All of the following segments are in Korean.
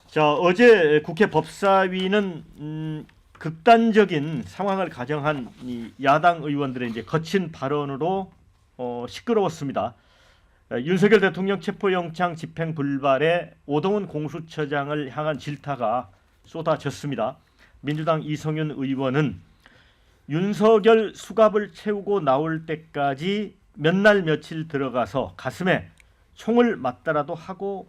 자, 어제 국회 법사위는 극단적인 상황을 가정한 이 야당 의원들의 이제 거친 발언으로 시끄러웠습니다. 윤석열 대통령 체포영장 집행 불발에 오동훈 공수처장을 향한 질타가 쏟아졌습니다. 민주당 이성윤 의원은 윤석열 수갑을 채우고 나올 때까지 몇 날 며칠 들어가서 가슴에 총을 맞더라도 하고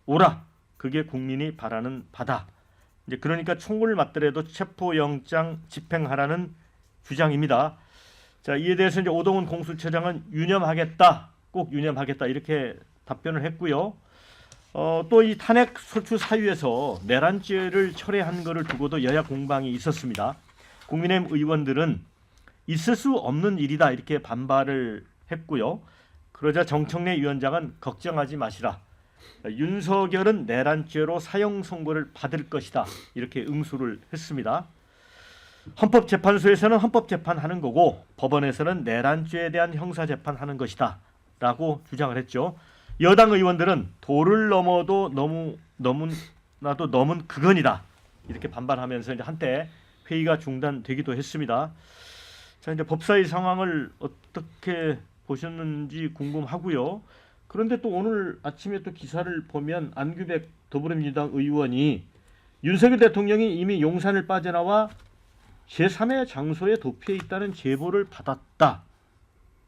오라. 그게 국민이 바라는 바다. 이제 그러니까 총을 맞더라도 체포영장 집행하라는 주장입니다. 자, 이에 대해서 이제 오동훈 공수처장은 유념하겠다, 꼭 유념하겠다 이렇게 답변을 했고요. 또 이 탄핵 소추 사유에서 내란죄를 철회한 것을 두고도 여야 공방이 있었습니다. 국민의힘 의원들은 있을 수 없는 일이다 이렇게 반발을 했고요. 그러자 정청래 위원장은 걱정하지 마시라. 윤석열은 내란죄로 사형 선고를 받을 것이다. 이렇게 응수를 했습니다. 헌법재판소에서는 헌법재판하는 거고 법원에서는 내란죄에 대한 형사재판하는 것이다. 라고 주장을 했죠. 여당 의원들은 도를 넘어도 너무나도 넘은 극언이다. 이렇게 반발하면서 이제 한때 회의가 중단되기도 했습니다. 자, 이제 법사위 상황을 어떻게 보셨는지 궁금하고요. 그런데 또 오늘 아침에 또 기사를 보면 안규백 더불어민주당 의원이 윤석열 대통령이 이미 용산을 빠져나와 제3의 장소에 도피해 있다는 제보를 받았다.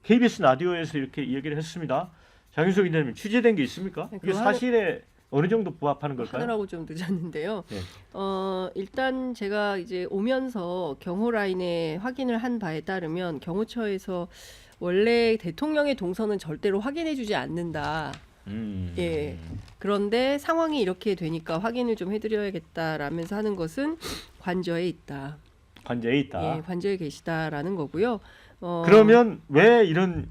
KBS 라디오에서 이렇게 얘기를 했습니다. 장윤석 기자님 취재된 게 있습니까? 네, 이게 사실에 어느 정도 부합하는 걸까요? 하느라고 좀 늦었는데요. 네. 일단 제가 이제 오면서 경호 라인에 확인을 한 바에 따르면 경호처에서 원래 대통령의 동선은 절대로 확인해주지 않는다. 예. 그런데 상황이 이렇게 되니까 확인을 좀 해드려야겠다라면서 하는 것은 관저에 있다. 관저에 있다. 예, 관저에 계시다라는 거고요. 그러면 왜 이런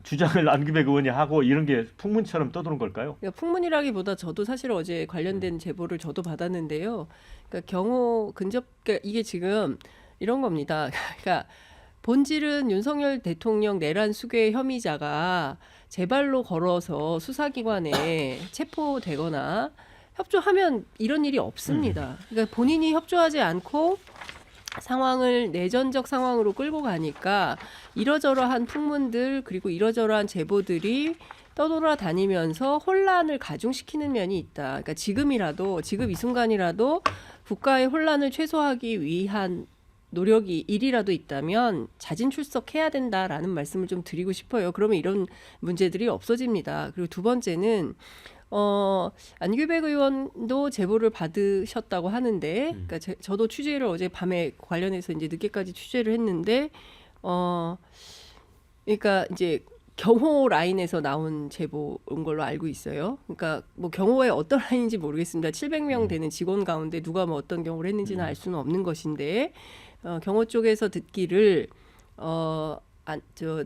주장을 안규백 의원이 하고 이런 게 풍문처럼 떠도는 걸까요? 그러니까 풍문이라기보다 저도 사실 어제 관련된 제보를 저도 받았는데요. 그러니까 경호 근접 그러니까 이게 지금 이런 겁니다. 그러니까 본질은 윤석열 대통령 내란 수괴 혐의자가 제 발로 걸어서 수사기관에 체포되거나 협조하면 이런 일이 없습니다. 그러니까 본인이 협조하지 않고 상황을 내전적 상황으로 끌고 가니까 이러저러한 풍문들 그리고 이러저러한 제보들이 떠돌아다니면서 혼란을 가중시키는 면이 있다. 그러니까 지금 이 순간이라도 국가의 혼란을 최소화하기 위한 노력이 일이라도 있다면 자진 출석해야 된다라는 말씀을 좀 드리고 싶어요. 그러면 이런 문제들이 없어집니다. 그리고 두 번째는 안규백 의원도 제보를 받으셨다고 하는데, 그러니까 저도 취재를 어제 밤에 관련해서 이제 늦게까지 취재를 했는데, 그러니까 이제 경호 라인에서 나온 제보인 걸로 알고 있어요. 그러니까 뭐 경호의 어떤 라인인지 모르겠습니다. 700명 되는 직원 가운데 누가 뭐 어떤 경호를 했는지는 알 수는 없는 것인데, 경호 쪽에서 듣기를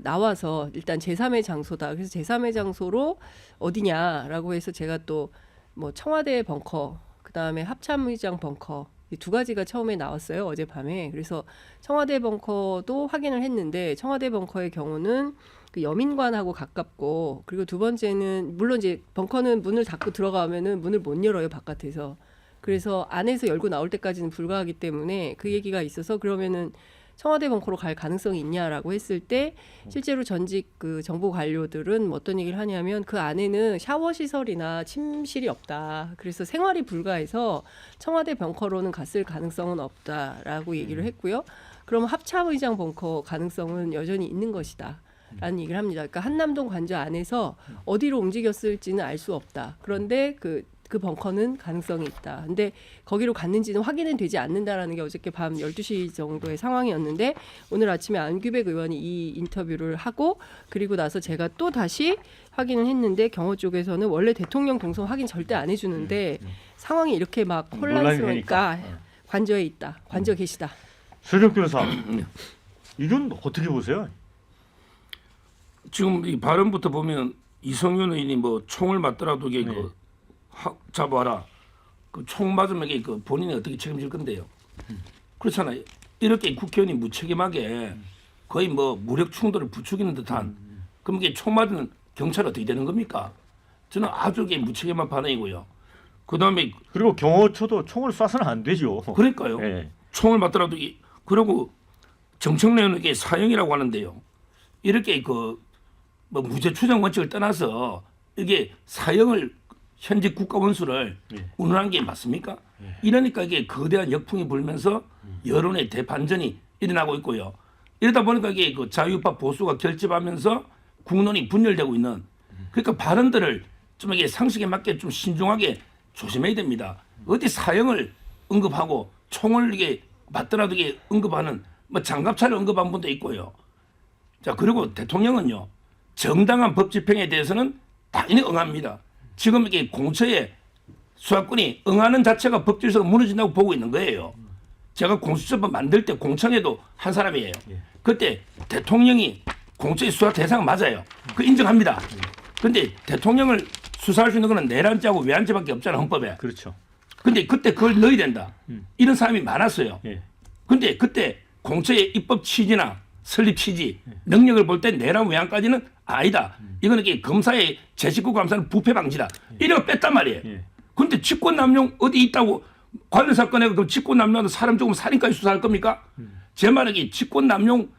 나와서 일단 제3의 장소다. 그래서 제3의 장소로 어디냐라고 해서 제가 또 뭐 청와대 벙커, 그다음에 합참의장 벙커 이 두 가지가 처음에 나왔어요. 어젯밤에. 그래서 청와대 벙커도 확인을 했는데 청와대 벙커의 경우는 그 여민관하고 가깝고, 그리고 두 번째는 물론 이제 벙커는 문을 닫고 들어가면은 문을 못 열어요, 바깥에서. 그래서 안에서 열고 나올 때까지는 불가하기 때문에 그 얘기가 있어서 그러면은 청와대 벙커로 갈 가능성이 있냐라고 했을 때 실제로 전직 그 정보 관료들은 어떤 얘기를 하냐면 그 안에는 샤워 시설이나 침실이 없다. 그래서 생활이 불가해서 청와대 벙커로는 갔을 가능성은 없다라고 얘기를 했고요. 그러면 합참의장 벙커 가능성은 여전히 있는 것이다. 라는 얘기를 합니다. 그러니까 한남동 관저 안에서 어디로 움직였을지는 알 수 없다. 그런데 그 벙커는 가능성이 있다. 근데 거기로 갔는지는 확인은 되지 않는다라는 게 어저께 밤 12시 정도의 상황이었는데, 오늘 아침에 안규백 의원이 이 인터뷰를 하고 그리고 나서 제가 또 다시 확인을 했는데 경호 쪽에서는 원래 대통령 동선 확인 절대 안 해주는데 상황이 이렇게 막 혼란스러우니까 관저에 있다. 관저 계시다. 서정 변호사, 이건 어떻게 보세요? 지금 이 발언부터 보면 이성윤 의원이 뭐 총을 맞더라도 이게 잡아라. 그 총 맞으면 이게 그 본인이 어떻게 책임질 건데요. 그렇잖아요. 이렇게 국회의원이 무책임하게 거의 뭐 무력 충돌을 부추기는 듯한 그럼 이게 총 맞은 경찰 어떻게 되는 겁니까? 저는 아주 이게 무책임한 반응이고요. 그다음에 그리고 경호처도 총을 쏴서는 안 되죠. 그러니까요. 예. 총을 맞더라도 그리고 정청래는 이게 사형이라고 하는데요. 이렇게 그 뭐 무죄 추정 원칙을 떠나서 이게 사형을 현직 국가 원수를 예. 운운한 게 맞습니까? 이러니까 이게 거대한 역풍이 불면서 여론의 대반전이 일어나고 있고요. 이러다 보니까 이게 그 자유파 보수가 결집하면서 국론이 분열되고 있는 그러니까 발언들을 좀 이게 상식에 맞게 좀 신중하게 조심해야 됩니다. 어디 사형을 언급하고 총을 이게 맞더라도 이게 언급하는 뭐 장갑차를 언급한 분도 있고요. 자 그리고 대통령은요 정당한 법 집행에 대해서는 당연히 응합니다. 지금 이게 공처에 수사권이 응하는 자체가 법 질서가 무너진다고 보고 있는 거예요. 제가 공수처법 만들 때 공청회도 한 사람이에요. 그때 대통령이 공처의 수사 대상 맞아요. 그 인정합니다. 근데 대통령을 수사할 수 있는 거는 내란죄하고 외환죄밖에 없잖아 헌법에. 그렇죠. 근데 그때 그걸 넣어야 된다. 이런 사람이 많았어요. 예. 근데 그때 공처의 입법 취지나 설립 취지, 능력을 볼 때 내란 외환까지는 아니다. 이거는 이게 검사의 제19 감사는 부패 방지다. 이래가 뺐단 말이에요. 예. 근데 직권남용 어디 있다고 관련 사건에 그 직권남용도 사람 죽으면 살인까지 수사할 겁니까? 제 말은 이 직권남용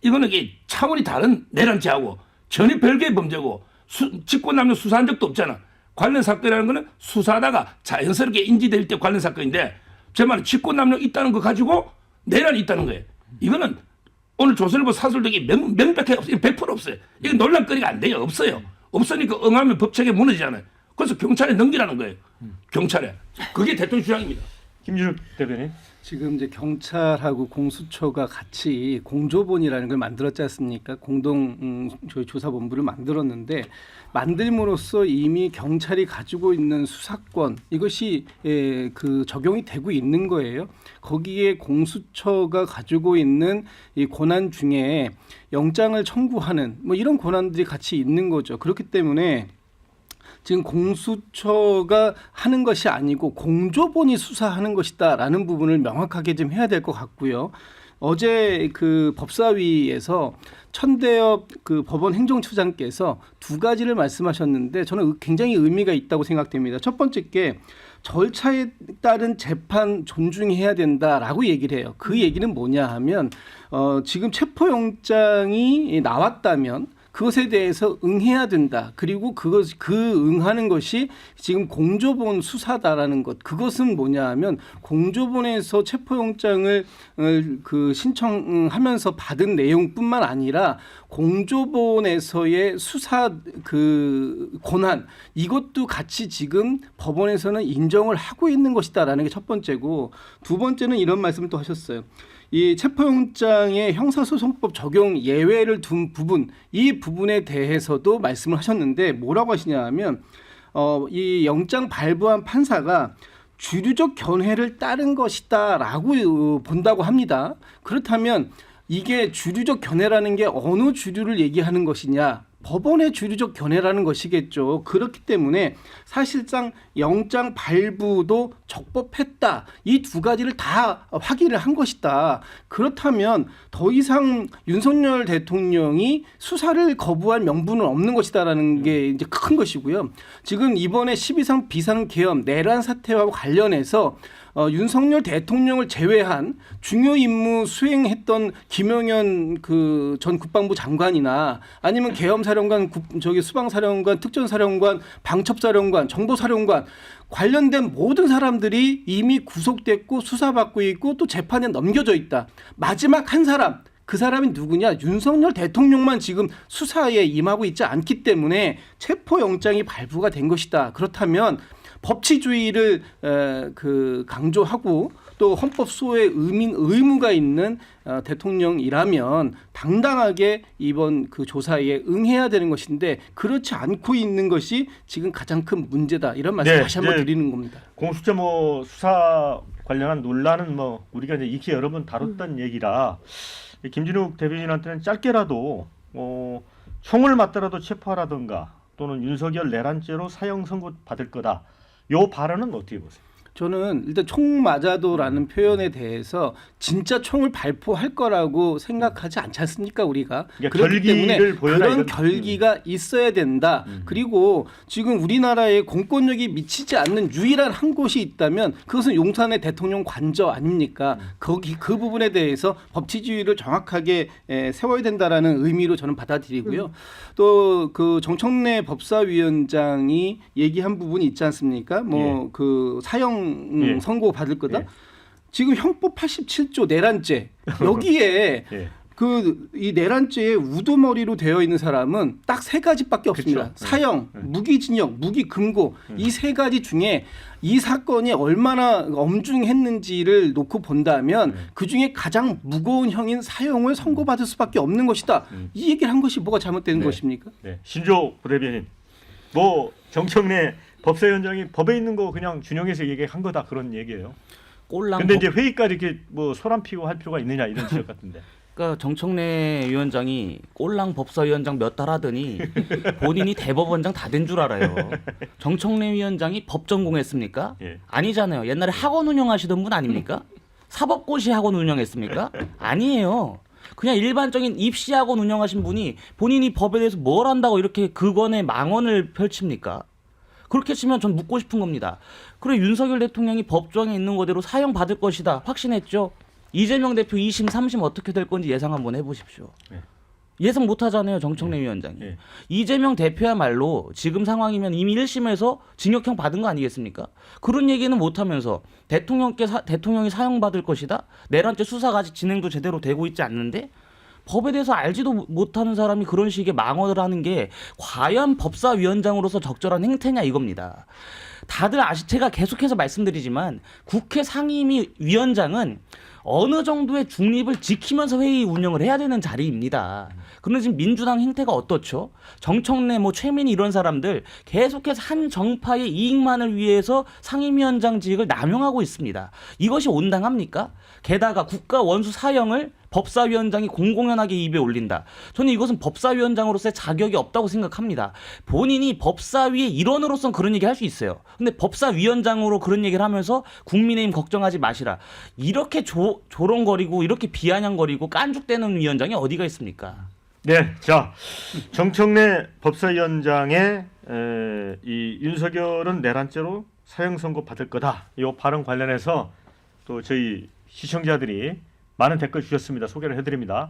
이거는 이게 차원이 다른 내란죄하고 전혀 별개의 범죄고 직권남용 수사한 적도 없잖아. 관련 사건이라는 거는 수사하다가 자연스럽게 인지될 때 관련 사건인데 제 말은 직권남용 있다는 거 가지고 내란이 있다는 거예요. 이거는 오늘 조선일보 사설록이 명백하게 없어요. 100% 없어요. 이거 논란거리가 안 돼요. 없어요. 없으니까 응하면 법체계 무너지잖아요. 그래서 경찰에 넘기라는 거예요. 경찰에. 그게 대통령 주장입니다. 김준욱 대변인. 지금 이제 경찰하고 공수처가 같이 공조본이라는 걸 만들었지 않습니까? 공동 저희 조사본부를 만들었는데 만들므로써 이미 경찰이 가지고 있는 수사권 이것이 그 적용이 되고 있는 거예요. 거기에 공수처가 가지고 있는 이 권한 중에 영장을 청구하는 뭐 이런 권한들이 같이 있는 거죠. 그렇기 때문에 지금 공수처가 하는 것이 아니고 공조본이 수사하는 것이다라는 부분을 명확하게 좀 해야 될 것 같고요. 어제 그 법사위에서 천대엽 그 법원 행정처장께서 두 가지를 말씀하셨는데 저는 굉장히 의미가 있다고 생각됩니다. 첫 번째 게 절차에 따른 재판 존중해야 된다라고 얘기를 해요. 그 얘기는 뭐냐 하면 지금 체포영장이 나왔다면 그것에 대해서 응해야 된다. 그리고 그 응하는 것이 지금 공조본 수사다라는 것. 그것은 뭐냐 하면 공조본에서 체포영장을 그 신청하면서 받은 내용뿐만 아니라 공조본에서의 수사 그 권한 이것도 같이 지금 법원에서는 인정을 하고 있는 것이다라는 게 첫 번째고 두 번째는 이런 말씀을 또 하셨어요. 이 체포영장의 형사소송법 적용 예외를 둔 부분 이 부분에 대해서도 말씀을 하셨는데 뭐라고 하시냐 하면 이 영장 발부한 판사가 주류적 견해를 따른 것이다라고 본다고 합니다. 그렇다면 이게 주류적 견해라는 게 어느 주류를 얘기하는 것이냐? 법원의 주류적 견해라는 것이겠죠. 그렇기 때문에 사실상 영장 발부도 적법했다. 이 두 가지를 다 확인을 한 것이다. 그렇다면 더 이상 윤석열 대통령이 수사를 거부할 명분은 없는 것이다라는 게 이제 큰 것이고요. 지금 이번에 12상 비상계엄 내란 사태와 관련해서 윤석열 대통령을 제외한 중요 임무 수행했던 김용현 그 전 국방부 장관이나 아니면 계엄사령관, 수방사령관, 특전사령관, 방첩사령관, 정보사령관 관련된 모든 사람들이 이미 구속됐고 수사받고 있고 또 재판에 넘겨져 있다. 마지막 한 사람. 그 사람이 누구냐? 윤석열 대통령만 지금 수사에 임하고 있지 않기 때문에 체포영장이 발부가 된 것이다. 그렇다면 법치주의를 그 강조하고 또 헌법 수호의 의무가 있는 대통령이라면 당당하게 이번 그 조사에 응해야 되는 것인데 그렇지 않고 있는 것이 지금 가장 큰 문제다. 이런 말씀 다시 한번 드리는 겁니다. 공수처 뭐 수사 관련한 논란은 뭐 우리가 이제 익히 여러 번 다뤘던 얘기라 김진욱 대변인한테는 짧게라도 총을 맞더라도 체포하라든가 또는 윤석열 내란죄로 사형 선고 받을 거다. 요 발언은 어떻게 보세요? 저는 일단 총 맞아도라는 표현에 대해서 진짜 총을 발포할 거라고 생각하지 않지 않습니까 우리가? 그러니까 그렇기 때문에 결기를 보여라, 그런 이건. 결기가 있어야 된다. 그리고 지금 우리나라에 공권력이 미치지 않는 유일한 한 곳이 있다면 그것은 용산의 대통령 관저 아닙니까? 거기 그 부분에 대해서 법치주의를 정확하게 세워야 된다라는 의미로 저는 받아들이고요. 또 그 정청래 법사위원장이 얘기한 부분이 있지 않습니까? 뭐 그 사형 예. 선고 받을 거다. 예. 지금 형법 87조 내란죄 여기에 예. 그 이 내란죄에 우두머리로 되어 있는 사람은 딱 세 가지밖에 없습니다. 그쵸. 사형, 무기징역, 무기금고 이 세 가지 중에 이 사건이 얼마나 엄중했는지를 놓고 본다면 그 중에 가장 무거운 형인 사형을 선고받을 수밖에 없는 것이다. 이 얘기를 한 것이 뭐가 잘못된 네. 것입니까? 네. 신조 부대변인, 뭐 정청래 법사위원장이 법에 있는 거 그냥 준용해서 얘기한 거다 그런 얘기예요. 꼴랑 근데 이제 회의까지 이렇게 뭐 소란 피고 할 필요가 있느냐 이런 지적 같은데. 그러니까 정청래 위원장이 꼴랑 법사위원장 몇 달 하더니 본인이 대법원장 다 된 줄 알아요. 정청래 위원장이 법 전공했습니까? 예. 아니잖아요. 옛날에 학원 운영하시던 분 아닙니까? 사법고시 학원 운영했습니까? 아니에요. 그냥 일반적인 입시 학원 운영하신 분이 본인이 법에 대해서 뭘 안다고 이렇게 극원의 망언을 펼칩니까? 그렇게 치면 전 묻고 싶은 겁니다. 그래 윤석열 대통령이 법조항에 있는 거대로 사형 받을 것이다 확신했죠. 이재명 대표 2심, 3심 어떻게 될 건지 예상 한번 해보십시오. 네. 예상 못하잖아요, 정청래 위원장이. 네. 이재명 대표야말로 지금 상황이면 이미 1심에서 징역형 받은 거 아니겠습니까? 그런 얘기는 못하면서 대통령이 사형받을 것이다? 내란죄 수사가 아직 진행도 제대로 되고 있지 않는데 법에 대해서 알지도 못하는 사람이 그런 식의 망언을 하는 게 과연 법사위원장으로서 적절한 행태냐 이겁니다. 다들 제가 계속해서 말씀드리지만 국회 상임위 위원장은 어느 정도의 중립을 지키면서 회의 운영을 해야 되는 자리입니다. 그런데 지금 민주당 행태가 어떻죠? 정청래, 최민희 이런 사람들 계속해서 한 정파의 이익만을 위해서 상임위원장직을 남용하고 있습니다. 이것이 온당합니까? 게다가 국가 원수 사형을 법사위원장이 공공연하게 입에 올린다. 저는 이것은 법사위원장으로서의 자격이 없다고 생각합니다. 본인이 법사위의 일원으로서는 그런 얘기 할 수 있어요. 근데 법사위원장으로 그런 얘기를 하면서 국민의힘 걱정하지 마시라. 이렇게 조롱거리고 이렇게 비아냥거리고 깐죽대는 위원장이 어디가 있습니까? 네, 자 정청래 법사위원장의 이 윤석열은 내란죄로 사형 선고 받을 거다. 이 발언 관련해서 또 저희 시청자들이 많은 댓글 주셨습니다. 소개를 해드립니다.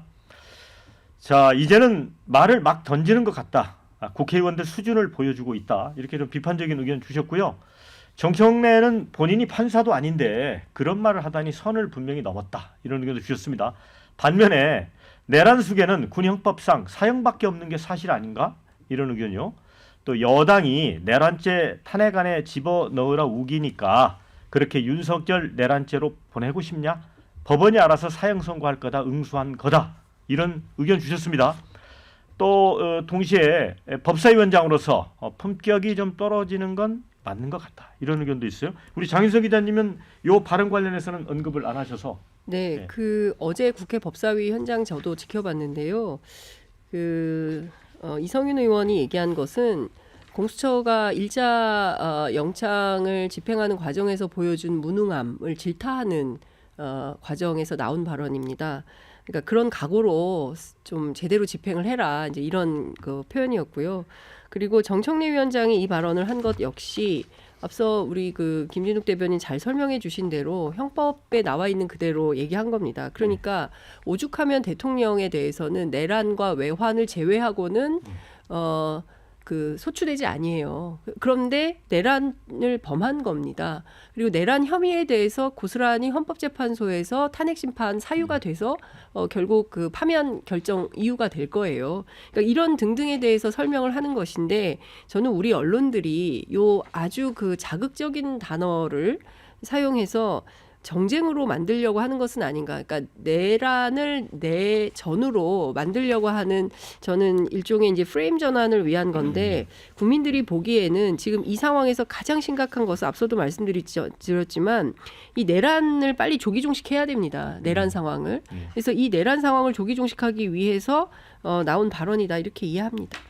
자, 이제는 말을 막 던지는 것 같다. 국회의원들 수준을 보여주고 있다. 이렇게 좀 비판적인 의견 주셨고요. 정청래는 본인이 판사도 아닌데 그런 말을 하다니 선을 분명히 넘었다. 이런 의견도 주셨습니다. 반면에 내란 수계는 군형법상 사형밖에 없는 게 사실 아닌가? 이런 의견이요. 또 여당이 내란죄 탄핵안에 집어넣으라 우기니까 그렇게 윤석열 내란죄로 보내고 싶냐? 법원이 알아서 사형 선고할 거다. 응수한 거다. 이런 의견 주셨습니다. 또 동시에 법사위원장으로서 품격이 좀 떨어지는 건 맞는 것 같다. 이런 의견도 있어요. 우리 장윤석 기자님은 이 발언 관련해서는 언급을 안 하셔서. 네, 네. 그 어제 국회 법사위 현장 저도 지켜봤는데요. 이성윤 의원이 얘기한 것은 공수처가 일자 영장을 집행하는 과정에서 보여준 무능함을 질타하는 과정에서 나온 발언입니다. 그러니까 그런 각오로 좀 제대로 집행을 해라 이제 이런 그 표현이었고요. 그리고 정청래 위원장이 이 발언을 한 것 역시 앞서 우리 그 김진욱 대변인 잘 설명해 주신 대로 형법에 나와 있는 그대로 얘기한 겁니다. 그러니까 오죽하면 대통령에 대해서는 내란과 외환을 제외하고는 소추되지 아니에요. 그런데 내란을 범한 겁니다. 그리고 내란 혐의에 대해서 고스란히 헌법재판소에서 탄핵 심판 사유가 돼서 결국 그 파면 결정 이유가 될 거예요. 그러니까 이런 등등에 대해서 설명을 하는 것인데 저는 우리 언론들이 요 아주 그 자극적인 단어를 사용해서 정쟁으로 만들려고 하는 것은 아닌가. 그러니까 내란을 내전으로 만들려고 하는 저는 일종의 이제 프레임 전환을 위한 건데 국민들이 보기에는 지금 이 상황에서 가장 심각한 것은 앞서도 말씀드렸지만 이 내란을 빨리 조기 종식해야 됩니다. 내란 상황을. 그래서 이 내란 상황을 조기 종식하기 위해서 나온 발언이다 이렇게 이해합니다.